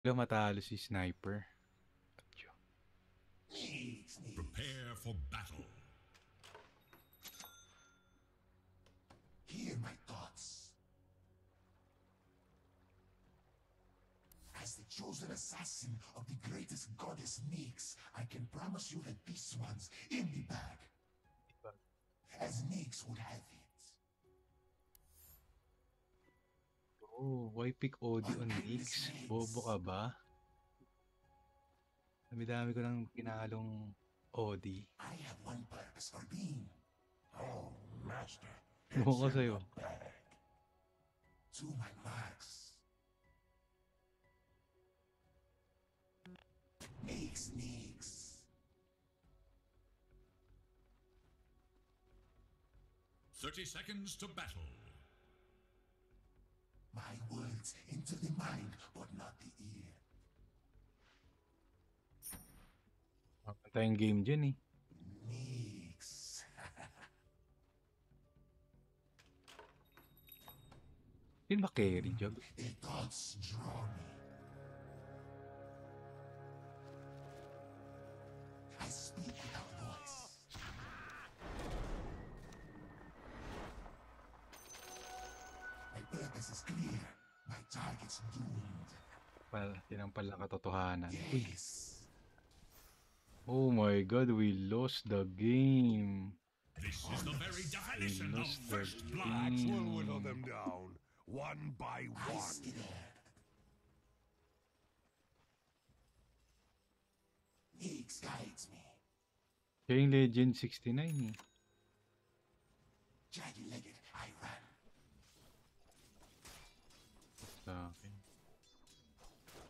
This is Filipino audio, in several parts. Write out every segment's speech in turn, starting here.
Wala matalo si Sniper. Prepare for battle. Hear my thoughts. As the chosen assassin of the greatest goddess Nyx, I can promise you that this one's in the bag. As Nyx would have it. Oh, why pick OD on Nyx? Bobo ka ba? Dami-dami ko nang pinalong OD. I have one purpose for being. Oh, master. Ewan ko sa'yo. Bag. To my marks. Nyx. 30 seconds to battle. My words into the mind, but not the ear. Tayong game dyan eh. Nyx. Sino ba carry, Jog? The thoughts draw me. I speak without voice. My purpose is clear. My target's doomed. Well, yan ang pala katotohanan. Uy. Yes. Oh my god, we lost the game. This is the very definition of lost the first blood. Axe will whittle them down, one by I one. scared. Nyx guides me. Siya yung Legend 69 eh. Jagged-legged, I run. Sa akin.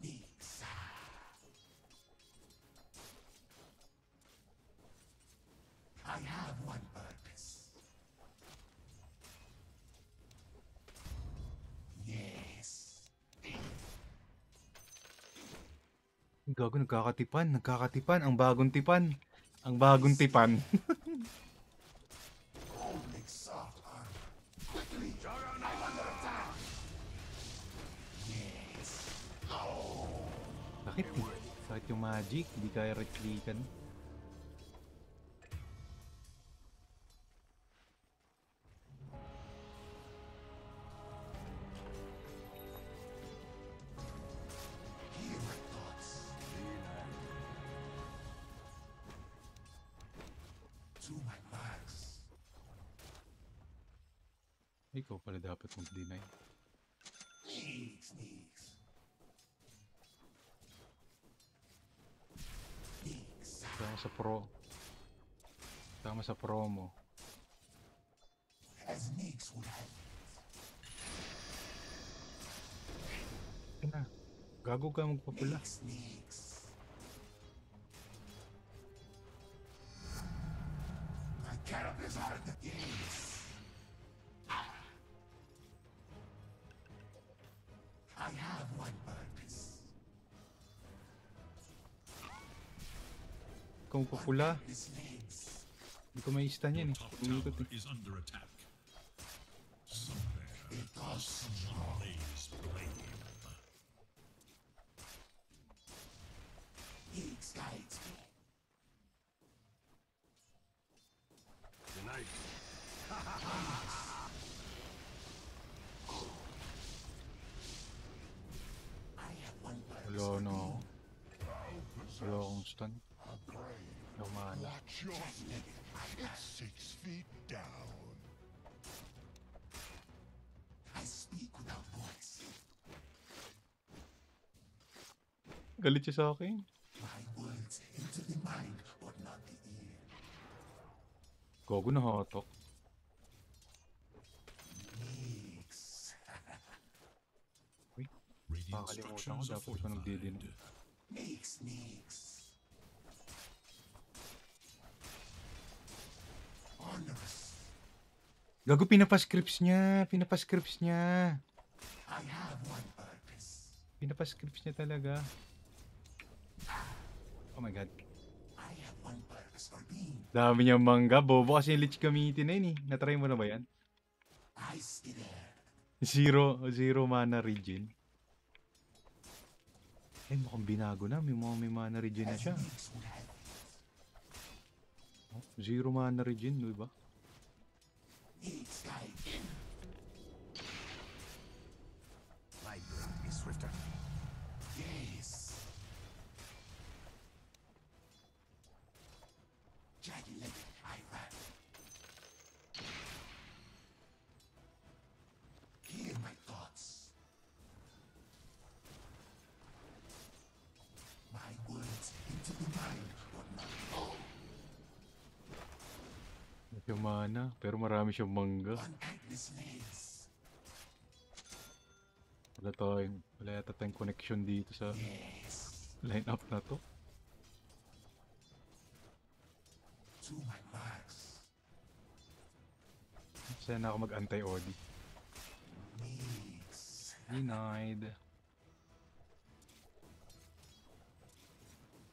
Nyx. I have one purpose. Yes. Gago, nagkakatipan. Ang bagong tipan. Ang bagong tipan. Holding soft armor. Quickly. I'm under attack. Yes. Sakit eh. Sakit yung magic. Hindi kaya right-clickan. Hear my thoughts. To my marks. Ikaw pala dapat mag-deny. Nyx. Nyx. Tama sa promo. As Nyx would have it. Ayun na. Gago ka magpapula. Nyx. My characters are the games. I have one purpose. Ikaw magpapula. This legs. Hindi ko may stun yan eh. Top Umikot tower eh. is under attack. Somewhere, It does blaze blame. Nyx guides me. Tonight, I have one purpose. Wala na ako. Wala akong stun. Wala akong mana. watch your feet. It's 6 feet down. I speak without voice. Galit siya sa akin. My words into the mind, but not the ear. Gago na hatok. Nyx. Radiant Nakakalimutan ko, structures are dapat ko nagdidino. Nyx. Onerous. Gago, pinapascripts niya. I have one purpose. Pinapascripts niya talaga. Oh my god. I have one purpose for being. Dami niyang mangga. Bobo kasi yung lich gamitin na yun eh. Natry mo na ba yan? I scared. Zero mana regen. Eh, mukhang binago na. May mana regen na siya. Nyx would have Oh, 0 mana regen, di ba? Nyx guide. My brain is swifter. Yes. Jagged-legged I ran. Hear my thoughts. My words into the mind will not go. Medyo mana, pero marami siyang mangga. On countless legs. Wala yata tayong connection dito sa Yes. lineup na to. To my marks. Sana ako mag-anti-Odi. Nyx. Denied.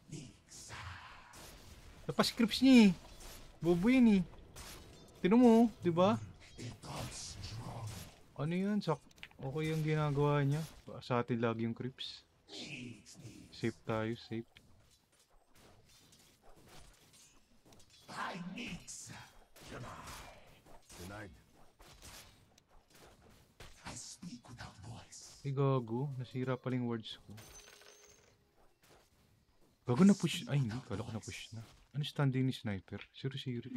Nyx. Napascripts niya eh. Bobo yun eh. Tinan mo, di ba? A god strong. Ano yun? Okay yung ginagawa niya. Sa atin lagi yung creeps. Nyx. Nyx. Safe tayo, safe. By Nyx. Denied. I speak without voice. Ay gago, nasira pala yung words ko. Gago na push. Ay hindi, kala ko na push na. Ano standing ni sniper? 0-0.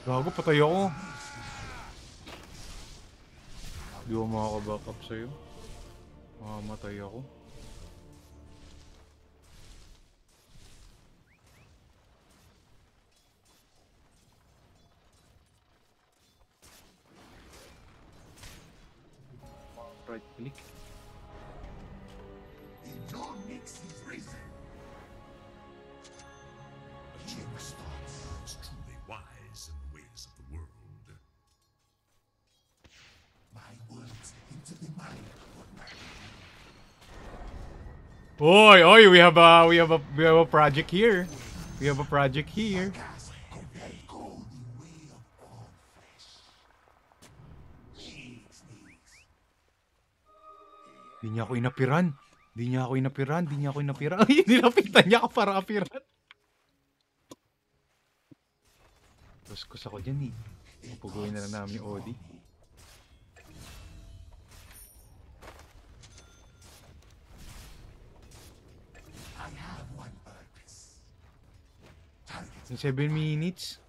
Gago, patay ako. Di ako makaka-back up sa'yo. Mamamatay ako. Right click. No Nyx is risen. A chamber's thoughts. Is truly wise in the ways of the world. My words into the mind will not Oi, we have a project here. We have a project here. cast a very golden way of all flesh. Nyx, Nyx. Di niya ako inapiran. Ay, nilapitan niya ako para apiran. Kuskus ako dyan eh. Pupuguin na lang namin yung Odi. I have one purpose. Target Yung 7 minutes.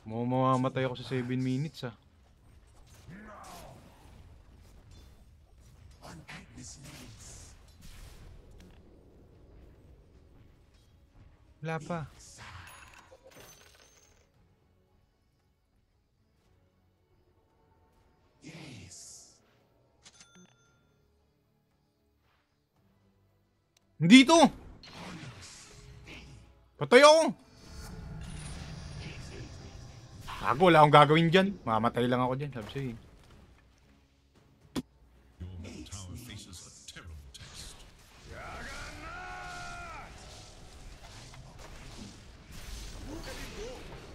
Mamamatay ako sa 7 minutes ah. on countless legs. Wala pa. Yes. Dito! Patay ako! Ako, wala akong gagawin dyan. Mamatay lang ako dyan, sabi sa'yo eh. Your middle tower faces a terrible test.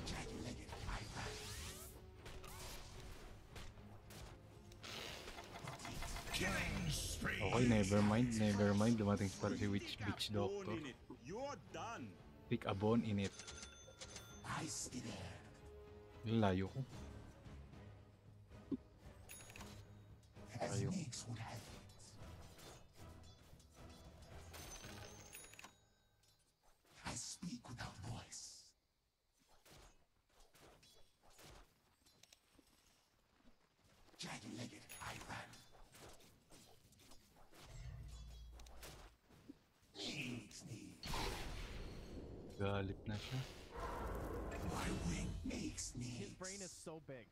Jagged-legged I ran. Killing spree. Okay, never mind. Dumating pa si Bitch Doctor. You're done. Pick a bone in it. I skitter. Layo ko. As Ayaw. Nyx would have it. I speak without voice. Jagged-legged I ran. Nyx, Nyx. Galit na siya. My wing makes His Nyx. brain is so big.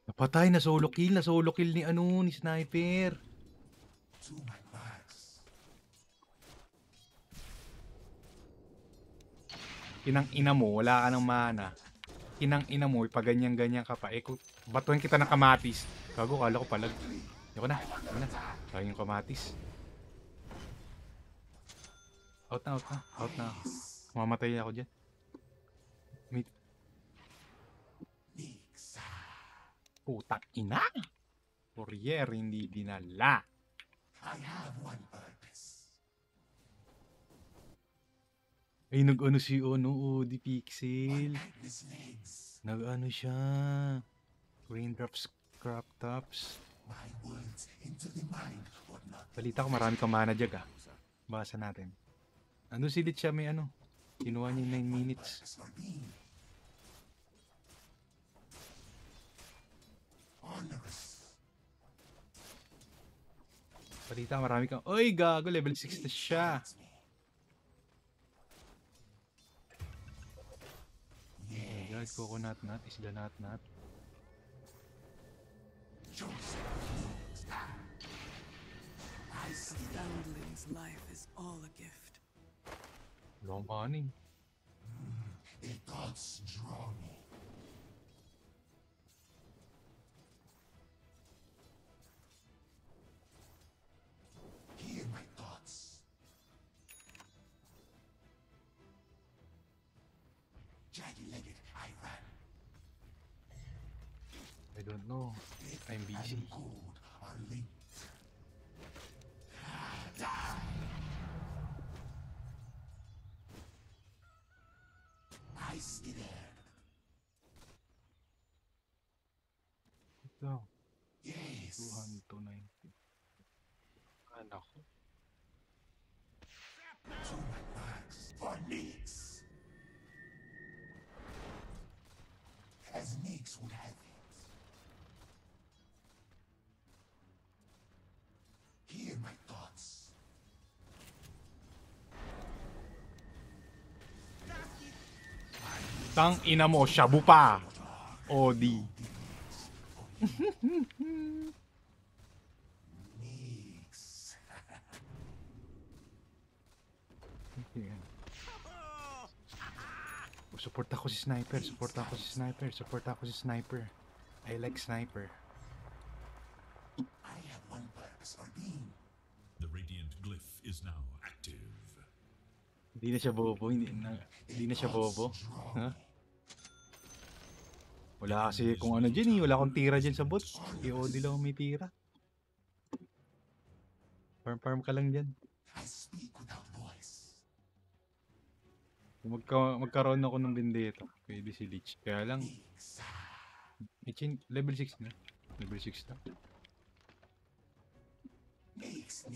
Napatay na solo kill ni ni Sniper. To my marks. Kinang ina mo, wala ka ng mana. Kinang ina mo, ipaganyan-ganyan ka pa. Batuin kita ng kamatis. Gago, kala ko palag. Yoko na. Sayang yung kamatis. Out na. Mamatay ako dyan. Putang ina! Courier, hindi dinala. I have one purpose. Ay, nag-ano si Odi Pixel. Untightness legs. Nag-ano siya. Raindrops, crop tops. My words into the mind would not Balita ko marami kang mana jag ah. Basa natin. Andun si Lich siya may ano. Kinuha niya yung 9 minutes. purpose for being. Onerous. Balita marami kang... Oy, gago. Level 6 na siya. It's me. Oh my god, coconut nut. Isla nut nut. I see A foundling's life is all a gift. Wala akong mana eh. the thoughts draw me. Hear my thoughts. Jagged-legged, I ran. I don't know. I'm busy. And gold are linked. I skidded. Ito. Yes. 290. Anak ko. To my marks for Nix. As Nix would have it. Hear my thoughts. Tang ina mo, shabu pa. Odi. Nix. Yan. Oh, support ako si Sniper. Support ako si Sniper. Support ako si Sniper. I like Sniper. I have one purpose for being. The radiant glyph is now active. Hindi na siya bobo. Hindi na siya bobo. Ha? Wala kasi kung ano dyan eh. Wala akong tira dyan sa bot. I-OD lang may tira. Farm ka lang dyan. I speak without voice. Kung magkaroon ako ng Vendetta, pwede si Lich. Kaya lang, level 6 na. Level 6 na. Nix.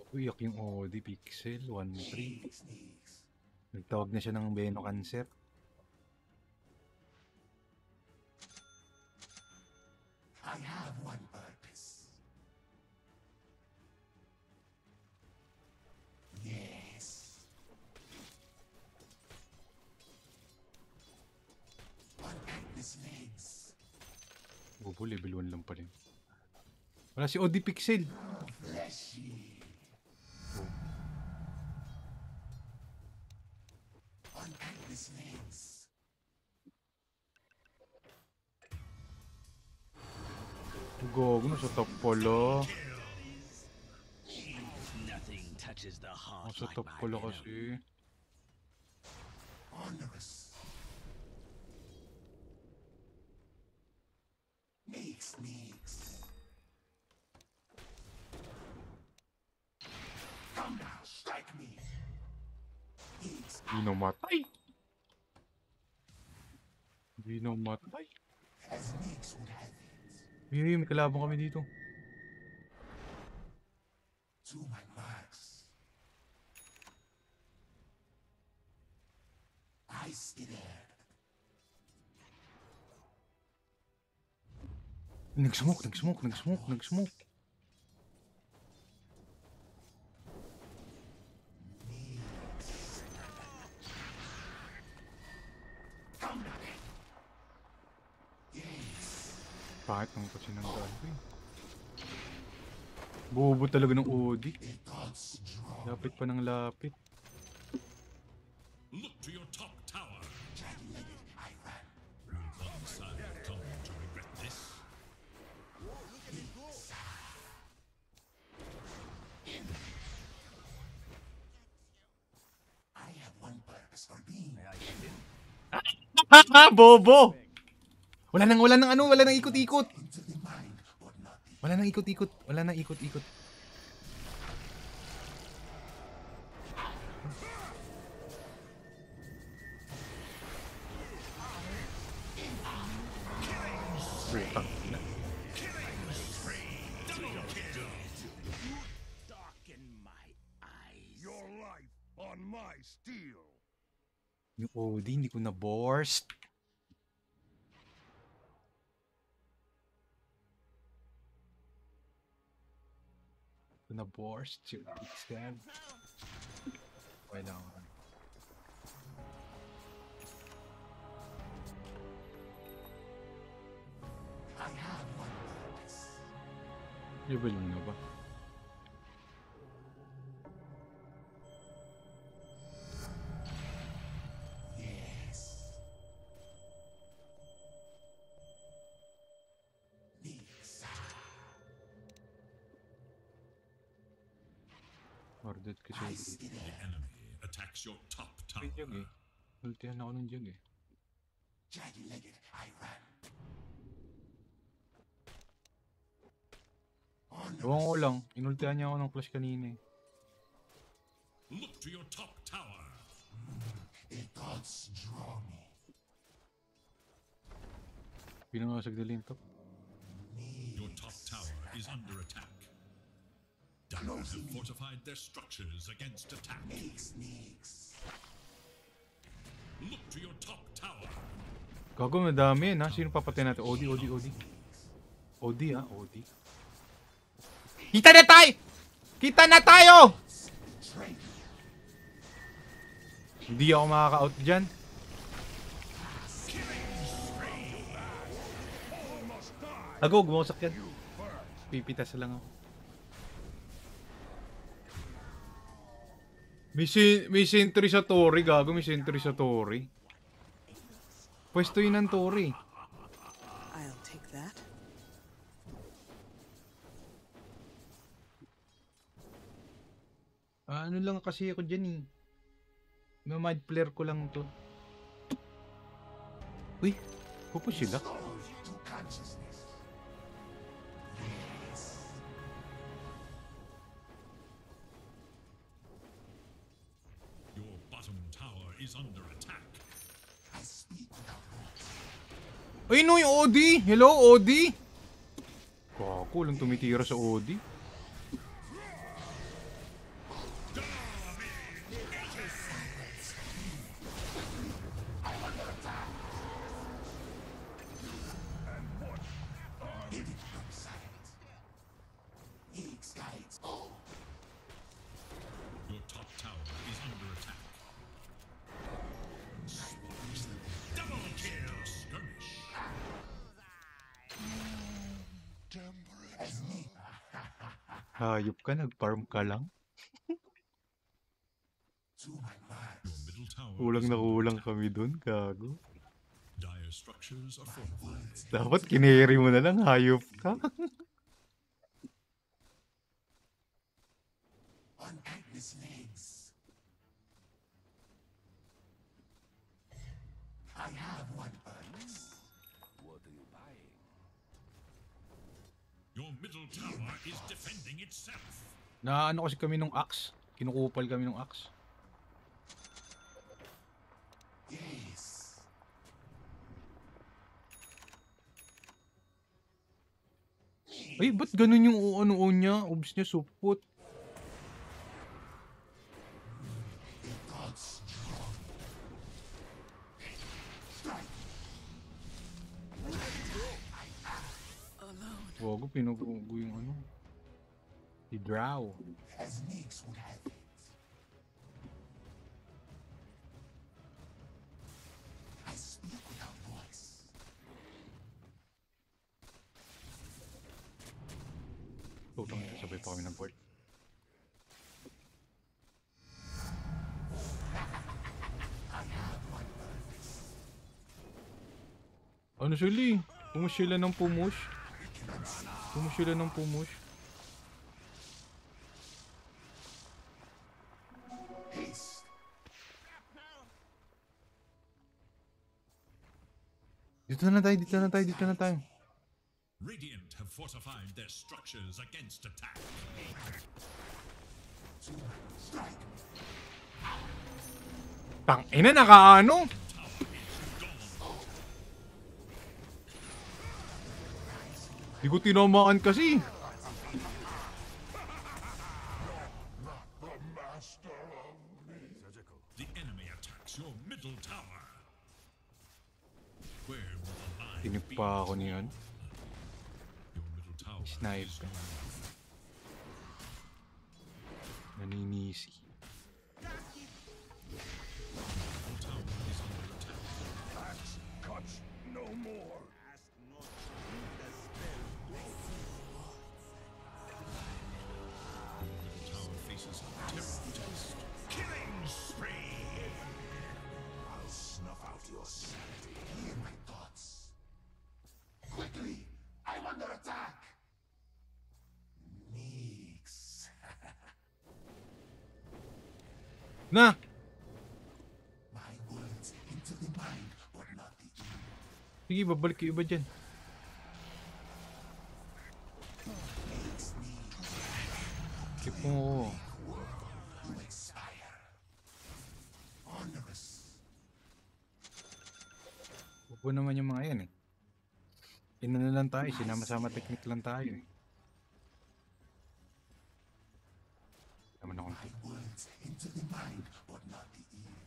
Uyak yung OD Pixel, 1-3. Nix. Nagtawag na siya ng Beno Cancer. I have one purpose. Yes. Untightness legs. Bobo, level 1 lang pa rin. Wala si OD Pixel. Fleshy. Untightness legs. Gogo na sa top polo. Nothing touches the heart Sa like top my polo venom. kasi. Onerous. Nix. Come now, strike me. Nix. Hindi namatay. Hindi namatay. As Nix would have it. May kalabang kami dito. To my marks. I skidded. Nag-smoke. Come now. Yes. Bakit nang kasi nang daan ko eh. Bobo talaga ng OD. The thoughts draw. Lapit pa ng lapit. Look to your top tower. Jagged-legged, I ran. Will one side come to regret this? I have one purpose for being. Bobo! Wala nang ano, wala nang ikot-ikot. Wala nang ikot-ikot, wala nang ikot-ikot. Putang ina. Darken my eyes. Your life on my steel. Yung OD, hindi ko na-burst. Hindi ko na-burst. Yung X-Cab. Okay lang. I have one purpose. Level na ba? Yes. Nix. Ordered I kasi. spit The enemy attacks your top Ay, tower. Jug eh. Ultihan ako ng Jug eh. Jagged-legged, I ran. Ewan ko lang. Inultihan niya ako ng flash kanina eh. Look to your top tower. The gods draw me. Pinangasag na lane top. Your top tower is under attack. Dire have fortified their structures against attack. Nix. Look to your top tower. Gago, madami na. Sino papatay natin? OD. OD ah, OD. Kita na tayo! Kita na tayo! Hindi ako makaka-out dyan. Ago, gumawasak yan. Pipitas lang ako. May sentry sa Tori, gago. May sentry sa Tori. Pwesto yun ng Tori. I'll take that. Ano lang kasi ako dyan eh. Mad player ko lang to. Uy, pupush sila. To consciousness. Your bottom tower is under attack. I speak without words. Ay no, yung OD! Hello, OD! Kako, lang tumitira sa OD. Nix guides. Oh, Your top tower is under attack. Double kill! Skirmish. Hayop ka, nag-farm ka lang. to my mind. Your middle tower Kulang is na under kulang attack. kami dun, gago. Dire structures are fortified. Dapat kineri mo na lang, hayop ka. On Agnes' legs. I have one purpose. Your middle tower is defending itself. Na ano kasi kami nung axe. Kinukupal kami nung axe. Yes. Ay, ba't ganun yung ano niya? Obs niya, supot. The gods draw me. Strike. Alone. Wago, pinugugo yung ano. Si Drow. As Nix would have it. I speak without voice. Tutang sabay pa kami ng board. Ano sila eh? Pumush sila ng pumush. Pumush sila ng pumush. Haste. Dito na tayo, dito na tayo, dito na tayo. Radiant have fortified their structures against attack. Strike. Tangina, nakaano? Di ko tinamaan kasi. The enemy attacks your middle tower. Where will the line Tinig be? pa ako niyan. Your middle tower Snipe. is Naninisi. middle tower is under attack. Cuts no more. Middle tower faces a terrible test. Killing spree. I'll snuff out your sanity. Hear my thoughts. Quickly! I'm under attack! Neeks. Na! My words into the mind, but not the ear. Sige, babalik yung iba dyan. Makes me Keep mo. to expire. Onerous. Upo naman yung mga yan eh. Inano lang tayo, sinama-sama technique lang tayo eh. Naman akong My words into the mind, but not the ear.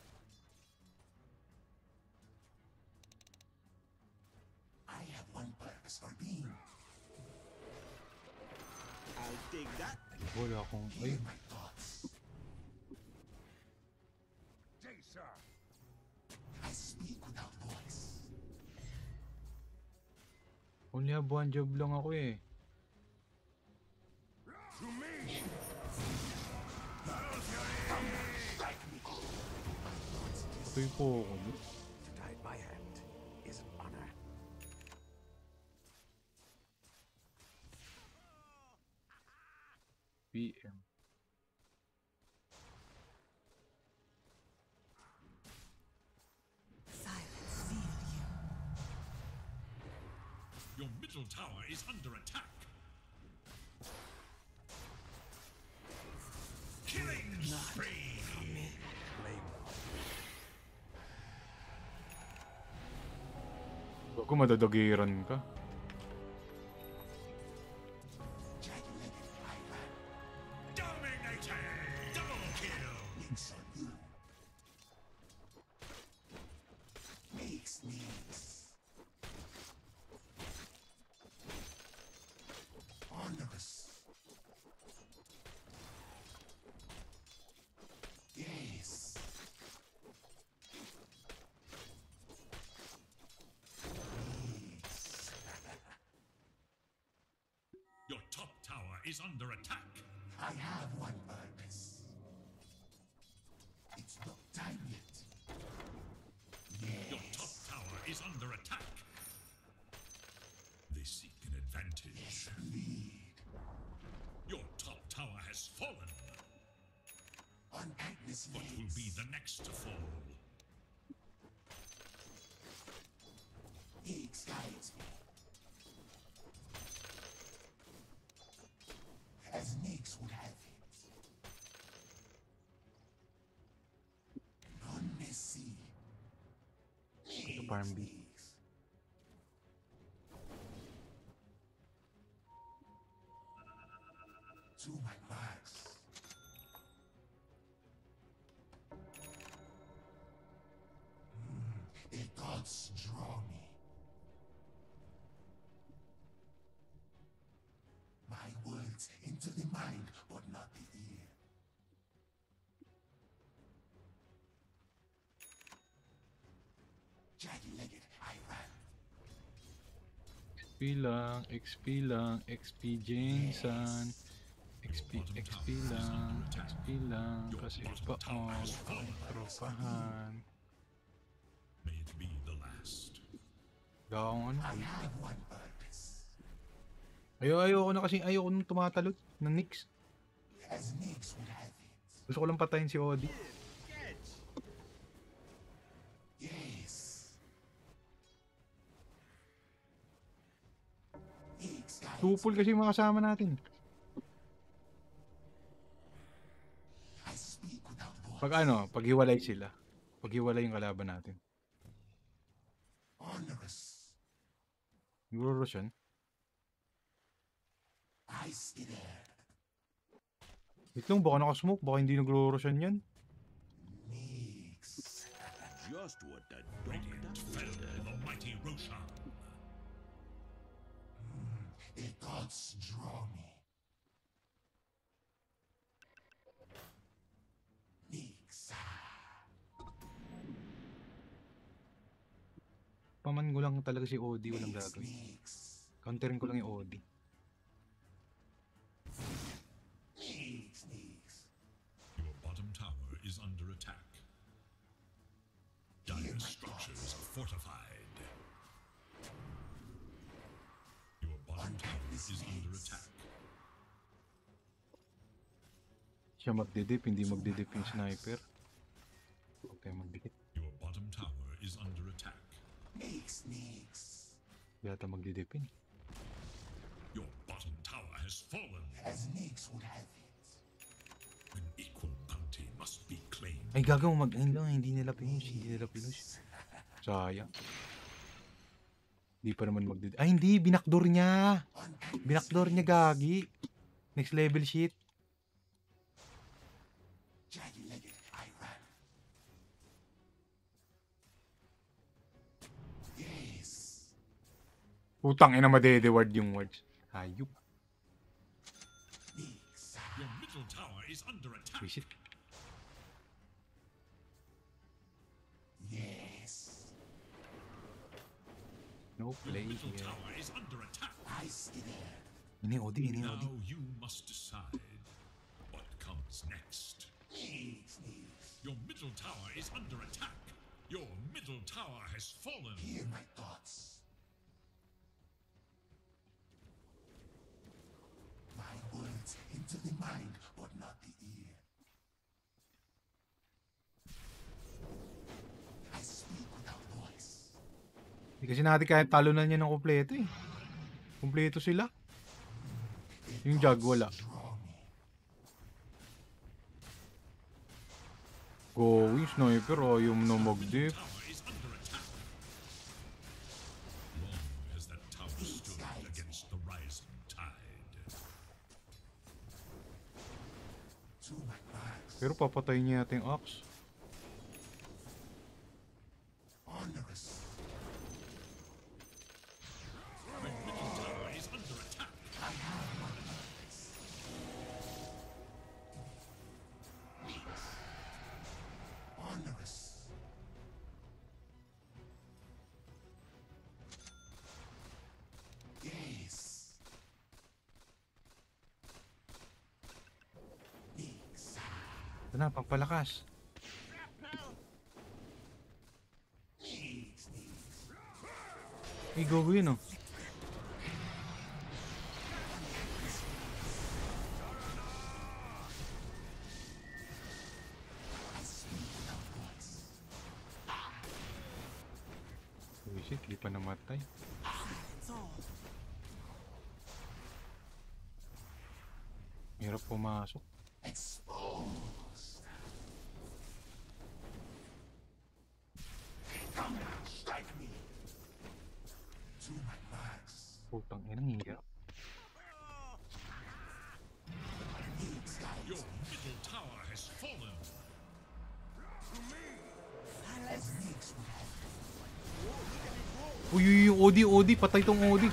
I have one purpose for being. I'll take that. wala akong... Ay, Hear my thoughts. Jason. I speak without voice. only have one job lang ako eh. To me. Patay po ako. To guide my hand is an honor. PM. Silence seal you. Your middle tower is under attack. Killing spree. Bago madadagiran ka. Dominating. Double kill. Links on you. Makes needs. Onerous. Yes. Needs. Your top tower is under attack. I have one purpose. It's not time yet. Your top tower is under attack. They seek an advantage. Lead Your top tower has fallen. on Agnes What will be the next to fall? Higgs guides me. As Nix would have it. Non Messi. Farm B. To my marks. The thoughts draw me. My words into the mind, but not the ear. Jagged-legged, I ran. XP lang, XP lang, XP Jameson. XP lang, XP lang. Kasi pa all ang tropahan. May it be the last. Gawang ano. I have one purpose. Ayoko na kasi ayoko nung tumatalot ng Nix. As Nix would have it. Gusto ko lang patayin si Odi. Yes. Tupol kasi yung mga kasama natin. I speak without voice. Pag hiwalay sila. Pag hiwalay yung kalaban natin. Onerous. Nagro-roshan. I scared. Wait lang, baka nakasmoke. Baka hindi nagro-roshan yan. Nix. Just what the Radiant fell to the mighty Roshan. The gods draw me. Nix. Paman ko lang talaga si Odi. Walang Nix. gagawin. Nix. Counterin ko lang yung Odi. Nix. Nix. Your bottom tower is under attack. Dire structures are fortified. Your bottom tower is under attack. Siya magdidip, hindi magdidip yung sniper. Huwag tayo magdikit. Your bottom tower is under attack. Nix. Nix. Yata magdidipin. Your bottom tower has fallen. As Nix would have it. An equal bounty must be claimed. Ay, gagaw hindi nila pinush. Hindi nila pinush. Sayang. Hindi pa naman magdidip. Ay, hindi. Binakdoor niya. Binakdoor niya, gagi. Next level shit. Jagged-legged, I ran. Yes. Putang ina, madede-ward yung words. Hayop. Nix. Your middle tower is under attack. Visit. Yes. No Your play middle here. tower is under attack. I scared. Ini Odi, ini Now Odi. you must decide what comes next. Nix. Nix. Your middle tower is under attack. Your middle tower has fallen. Hear my thoughts. My words into the mind, but not the ear. I speak without voice. Hindi kasi natin kahit talunan niya ng kompleto eh. Kompleto sila. Yung Jag wala. Draw me. Going sniper o yung no magdip. Tower is under attack. Long has that tower stood against the rising tide. To my marks. Pero papatay niya yata yung Ox. Onerous. Middle tower is under attack. Onerous. Yes. Nix. Ito na, pampalakas. Nix. Nix. Ay, gogo yun oh. I speak without voice. Oh shit, di pa namatay. That's all. Hirap pumasok. Exposed. Come now, strike me. To my marks. Putang ina, hirap. Nix guides Your middle tower has fallen. as Nix would have it. Uy, yung Odi, patay tong Odi.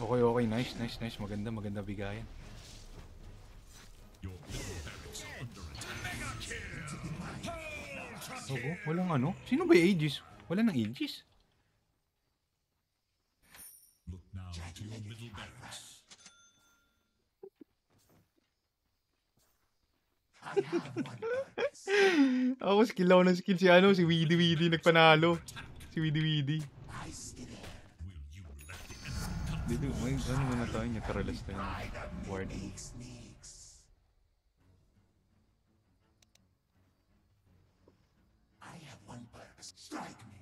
Okay, nice. Maganda bigayan. Your middle barracks are under attack. Ogo, walang ano? Sino ba yung Aegis? Wala nang Aegis. Look now to your middle barracks. I have one purpose. Ako skill ako ng skill si Weedy nagpanalo. Si Weedy. I scared. Will you let the enemy come? Dito, may ano muna tayo, nagkaralas tayo ng ward. Nix. I have one purpose. purpose. Strike me.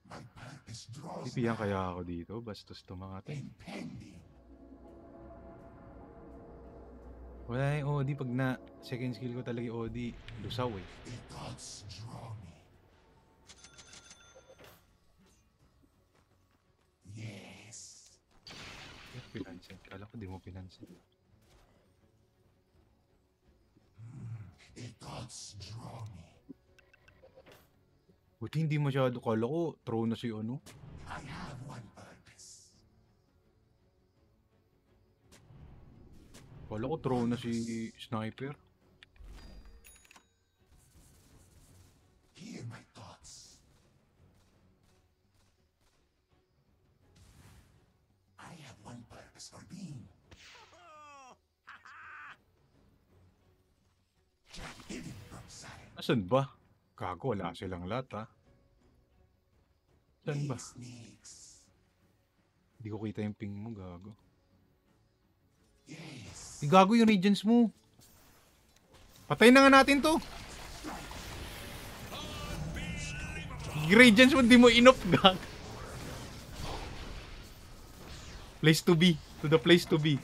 My purpose draws Pipiyan kaya ako dito, bastos to mga to. impending. Wala yung OD pag na second skill ko talaga yung OD. Lusaw eh. The gods draw me. Yes. Pinansin. Kala ko di mo pinansin. The gods draw me. Buti hindi masyado. Kala ko, throw na si ano. I have one purpose. Kala ko, throw na si Sniper. Hear my thoughts. I have one purpose for being. Hidden from sight. Asan ba? Gago, wala silang lahat ha. Saan ba? Sneaks. Hindi ko kita yung ping mo, gago. Yes. Gago yung regions mo. Patay na nga natin to. Yung regions mo, di mo inop, gago. Place to be. To the place to be.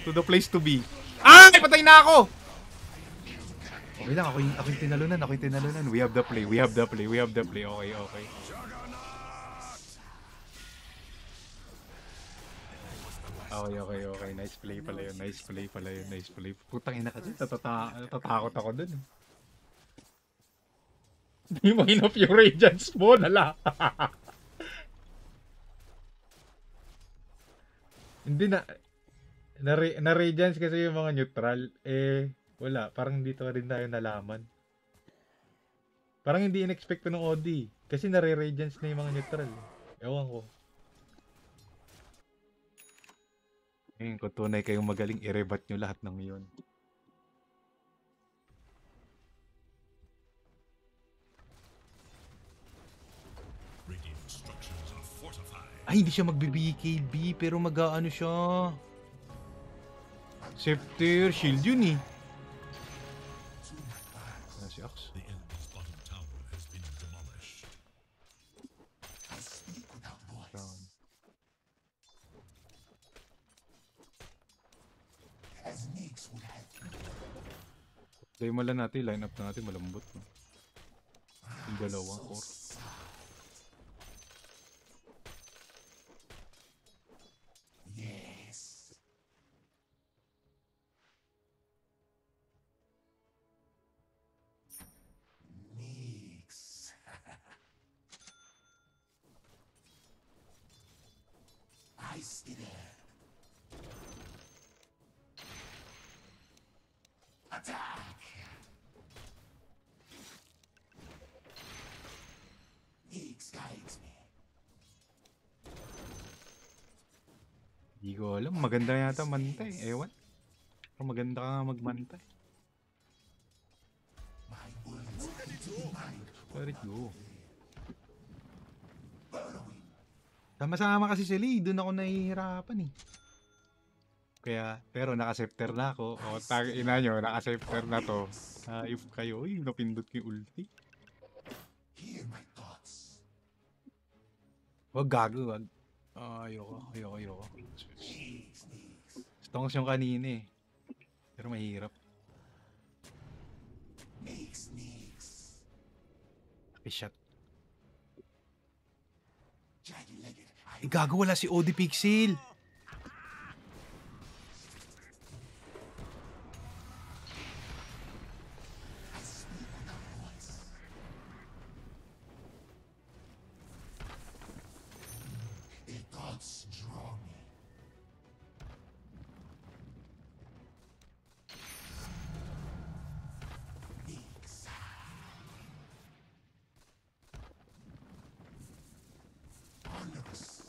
To the place to be. Ay! Patay na ako! Okay lang, ako yung tinalunan. We have the play. Okay. Okay. Nice play pala yun. Putang ina kasi, natatakot ako dun. Hindi mo inop yung radiance mo, nala. Hindi na radiance kasi yung mga neutral, wala, parang dito rin tayo nalaman. Parang hindi in-expect ng OD. Kasi nare-radiance na yung mga neutral. Ewan ko. Ngayon, kung tunay kayong magaling, i-rebat nyo lahat ng yun. Radiant structures are fortified. Ay, hindi siya magbe-BKB, pero mag-ano siya. Scepter, shield yun eh. Si Axe. The enemy's bottom tower has been demolished. I speak without voice. Down. As Nix would have. Dahil mala natin, line up na natin, malambot. No? Yung dalawang core. Yes. Nix. I skitter. Attack. Nix guides me. Hindi ko alam, maganda yata mantay. Ewan. Pero maganda ka nga magmantay. My words into the mind. Let it go. Burrowing. Sama-sama kasi sila eh. Doon ako nahihirapan eh. Kaya, pero naka-scepter na ako. O, ina nyo, naka-scepter na to. If kayo, uy, napindot ko yung ulti. Hear my thoughts. Wag gago, wag. Ayoko. Nix, Nix. Stonks yung kanina eh. Pero mahirap. Nix. I-shot. Jagged-legged. Gago, wala si OD Pixel. I speak without voice. The gods draw me. Nix. Onerous.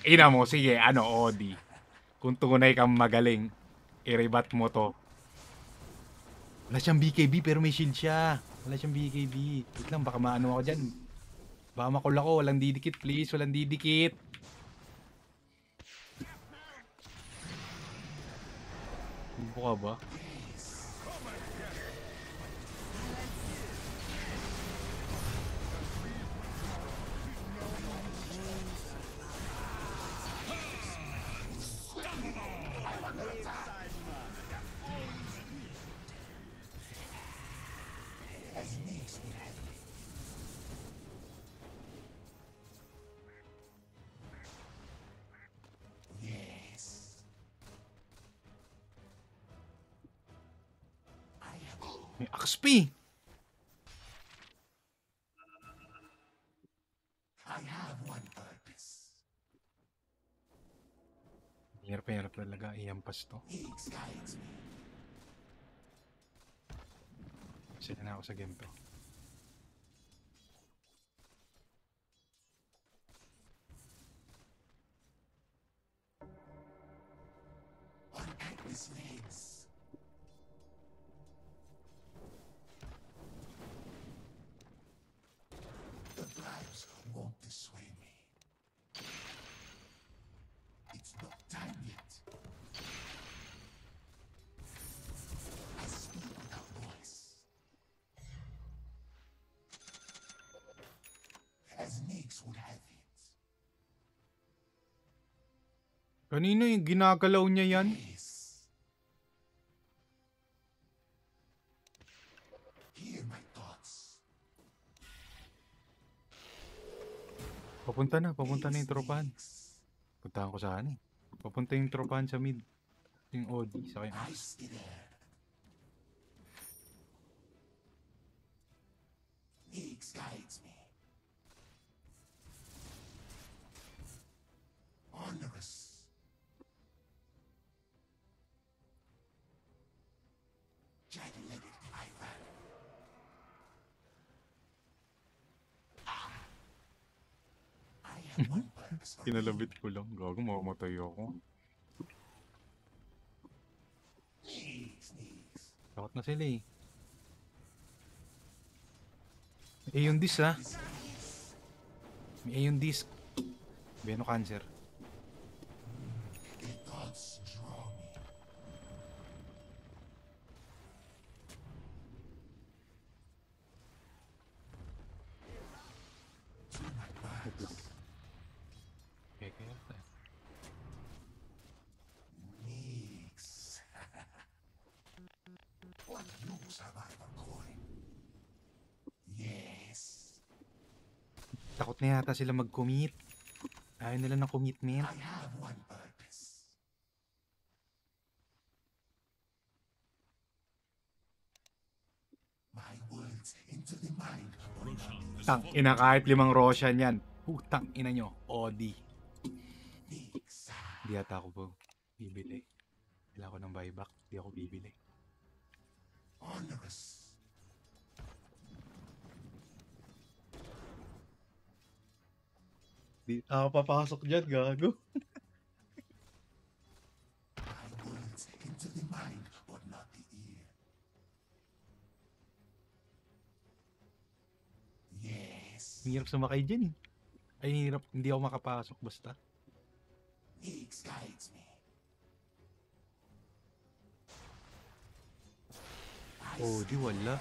Ina mo, sige, ano, OD. Kung tunay kang magaling, i-rebat mo to. Wala siyang BKB pero may shield siya. Wala siyang BKB. Wait lang, baka maano ako dyan. Baka makul ako, walang didikit please, walang didikit. Buka ba? As Nyx would have it. Yes. I have May XP! I have one purpose. Hirap talaga iampas to. Nyx guides me. Sila na ako sa game to. On Agnes legs. The bribes won't dissuade me. It's not time yet. I speak without voice. As Nyx would have it. Kanina yung ginagalaw niya yan? Yes. Hear my thoughts. Papunta na yung tropahan. Puntahan ko saan eh. Papunta yung tropahan sa mid. Yung OD sa kaya. I stay there. Nyx guides me. Onerous. Jagged-legged Ivan. I have one purpose for Kinalabit ko lang. Gago, makamatay ako. Nyx, Nyx. Takot na sila eh. Eh yung disc ha. May yung disc. Beno cancer. The thoughts draw me. To my birds. Okay, kaya tayo. Nyx. What use have I for coin? Yes. Takot na yata sila mag-commit. Ayaw nila ng commitment. I have one purpose. My words into the mind. Roshan has Tang fallen. ina kahit 5 Roshan yan. Putang ina nyo. OD. Nyx. Hindi yata ako po bibili. Kailangan ko ng buyback. Hindi ako bibili. Onerous. Di ako papasok dyan, gago. My words into the mind, but not the ear. Yes. Hirap sumakay dyan eh. Ay, hirap. Hindi ako makapasok basta. Nyx guides me. Oh, di wala.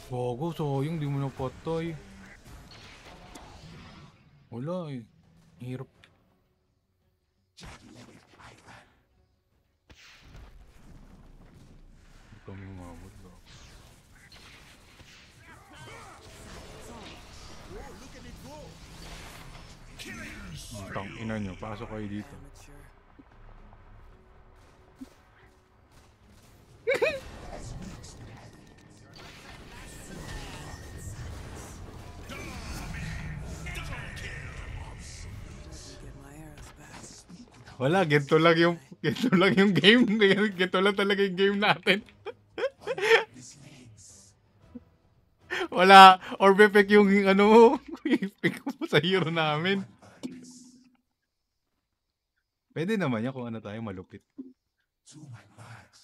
Gogo, sayang, di mo napatay. Wala eh. Hirap. Jagged-legged Ivan. Hindi kami umabot. Tang ina nyo, pasok kayo dito. Amateur. Get my arrows back. Wala, ganito lang yung game. Ganito lang talaga yung game natin. His legs. Wala, orb effect yung ano mo, yung effect mo sa hero namin. Pwede naman yan kung ano tayo malupit. To my marks.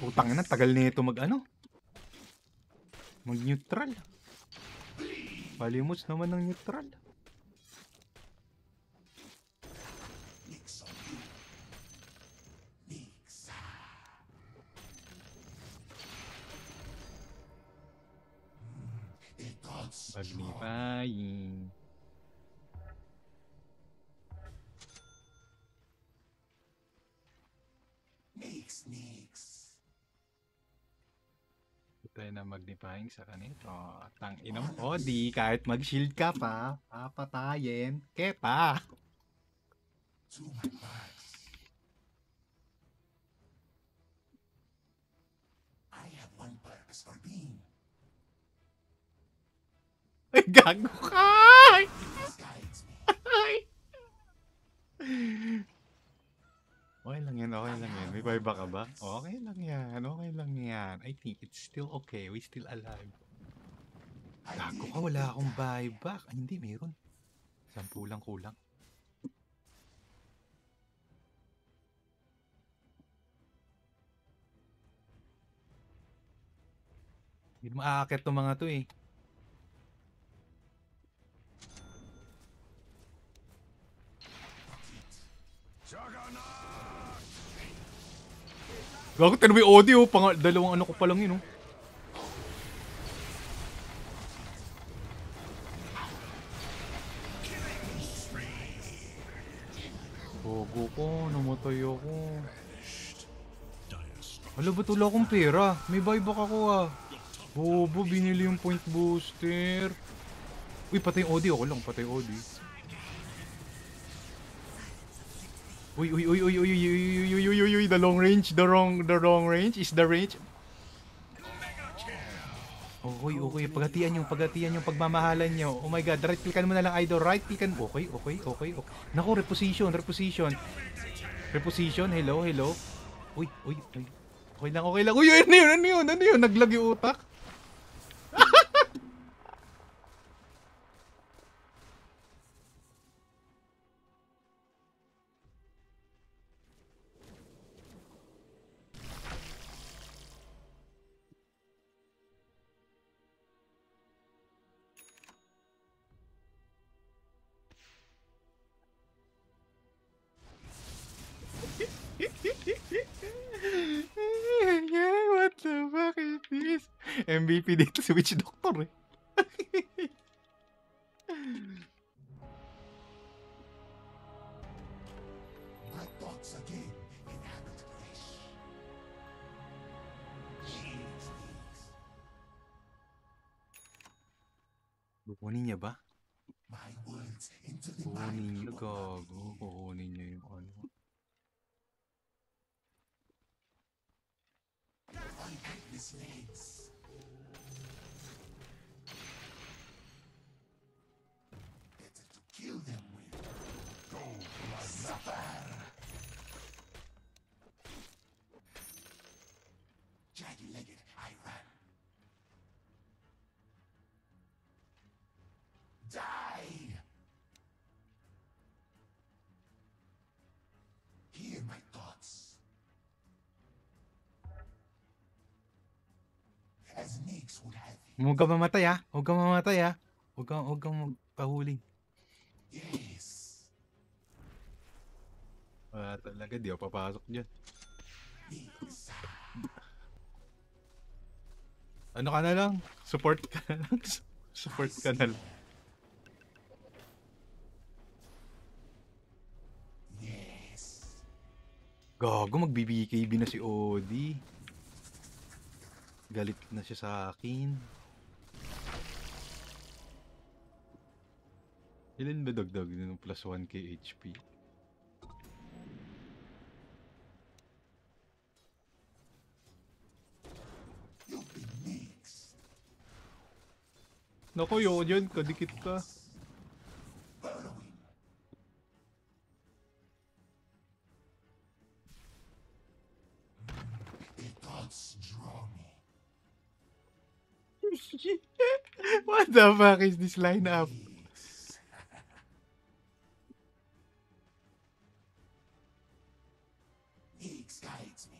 Putang ina, tagal nito mag-ano? Mag-neutral. Palimos naman ng neutral. Nix on you. Nix. The gods draw. Magnifying. Nix, nix. Tayo na magnifying sa kanito. Tang inang Odi, kahit mag-shield ka pa, papatayin kita. To my birds. I have one purpose for being. Ay, gago ka! This guides me. Ay! Okay lang yan, okay lang yan. May buyback ka ba? Okay lang yan, okay lang yan. I think it's still okay. We still alive. Gago ka, wala akong buyback. Ay, hindi, meron. 10 lang kulang. Hindi maaakit tong mga to eh. Gago, tinan mo yung audio. Dalawang ano ko pa lang yun, oh. Bogo ko, namatay ako. Wala, ba't wala akong pera? May buyback ako ah. Bobo, binili yung point booster. Uy, patay yung audio. Ako lang, patay yung audio. Uy, uy, uy, uy, uy, uy, uy, uy, uy, uy, uy, the long range, the wrong range, is the range. Okay, okay, paghatian yung pagmamahalan nyo. Oh my god, right clickan mo na lang, idol, right clickan. Okay, okay, okay, okay. Naku, reposition. Reposition, hello. Uy, uy, uy. Okay lang. Uy, ano yun? Naglag yung utak. What the fuck is this? MVP dito si Witch Doctor eh. My thoughts again inhabit flesh. Nix, nix. Kukunin niya ba? My words into the Kukunin mind niya, of gago. Kukunin niya yung ano. unwitness legs. Better to kill them with. Go, my suffer. Jagged-legged, I ran. Die! Hear my thoughts. As Nix would have it. Huwag kang mamatay ah. Huwag kang magpahuli. Yes. Wala talaga, di ako papasok dyan. Nix. Ano ka na lang? Support ka na lang. Support ka na lang. Yes. Gago, mag-BBKB na si Odi. Galit na siya sa akin. Ilan ba dagdag ng plus 1k HP? You've been Nix. Naku, yun dyan. Kadikit ka. Following. The gods draw me. What the fuck is this lineup? Nix guides me.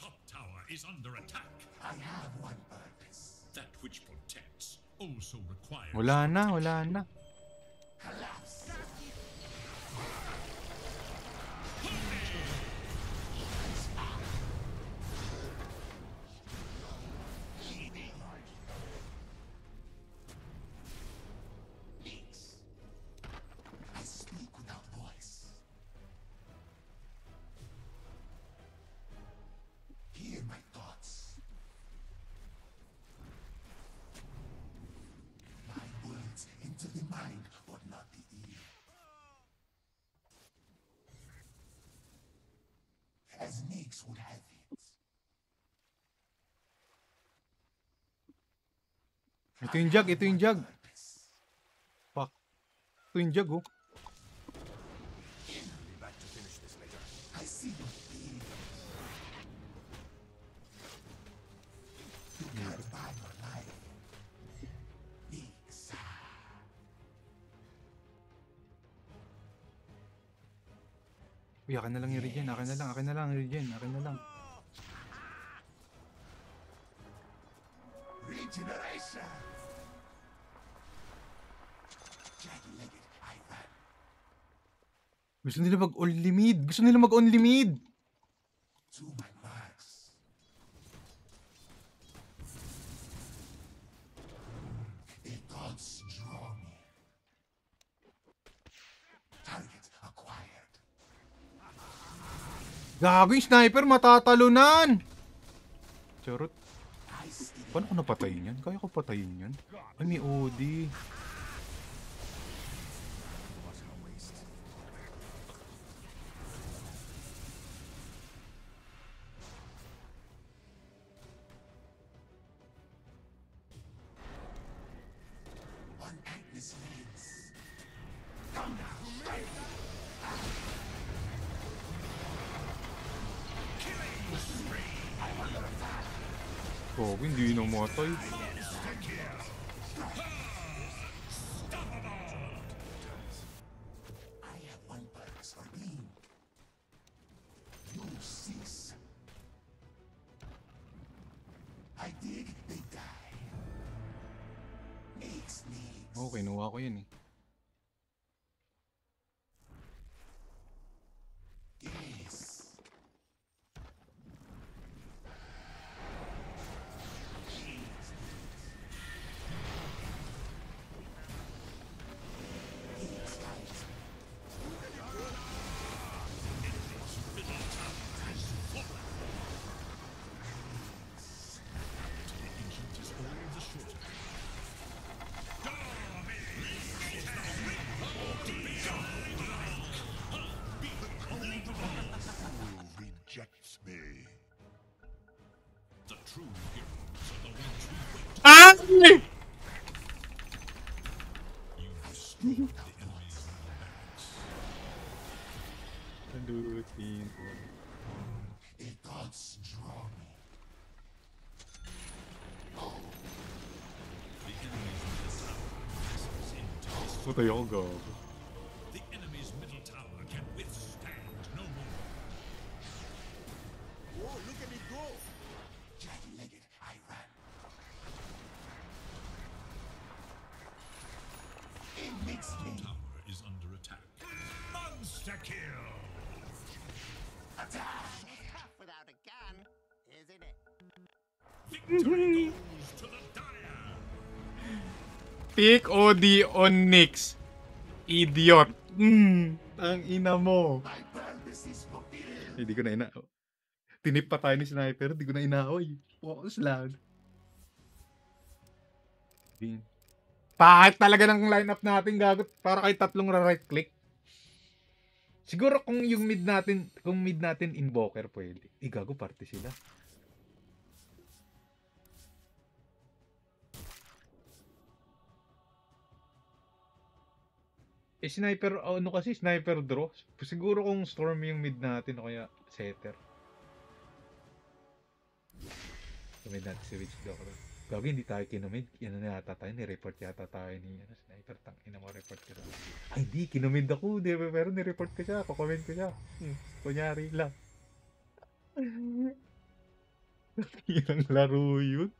under attack. I have one purpose. That which protects also requires. Wala na, wala na. Collapse. Leaks. I speak without voice. Hear my thoughts. My words into the mind, but not the ear. As Nyx would have it. Ito yung jug, ito yung jug. Purpose. Fuck. Ito yung jug, oh. I see your fear. You can't buy your life. Nyx. Uy, akin na lang yung regen, akin na lang, akin na lang, regen, akin na lang. Regeneration. Jagged-legged, I ran. Gusto nila mag-only mid, gusto nila mag-only mid. To my marks. The gods draw me. Target acquired. Gago yung sniper, matatalunan! Charot. I still Paano ko napatayin yan? Kaya ko patayin yan? Ay, may OD. on Agnes leads. Come now, strike. Oh, hindi namatay. I have one purpose for being. You cease. I dig, they die. Makes needs. Oh, kinuha ko yun eh. Yes. Rejects me. The true heroes are the ones who wait. Ah! You destroyed the enemy's barracks. Nalutin ko. The gods draw me. The enemy's middle tower passes into this. Patay ako, gago. The enemy's middle tower can withstand no more. Whoa, look at me go! Jagged-legged, I ran. It makes me Tower is under attack. Monster kill! attack. Tough without a gun, isn't it? Victory goes to the dire! Pick OD on Nyx. Idiot. Ang ina mo. My purpose is fulfilled. Hindi ko na ina... Tinip pa tayo ni sniper, hindi ko na inaoy. Focus lang. Pahit talaga ng lineup natin, gagot. Para kay tatlong right click. Siguro kung yung mid natin invoker pwede. Gago, party sila. Sniper, ano kasi, sniper draw. Siguro kung storm yung mid natin o kaya setter. Mid natin si Witch Doctor. Gago, hindi tayo kinumid. Yan na yata tayo, ni-report yata tayo ni sniper. Tangina mo, report ka na. Ay, hindi, kinumid ako. Pero ni-report ko siya, kukomment ko siya. Kunyari lang. Ilang laro yun.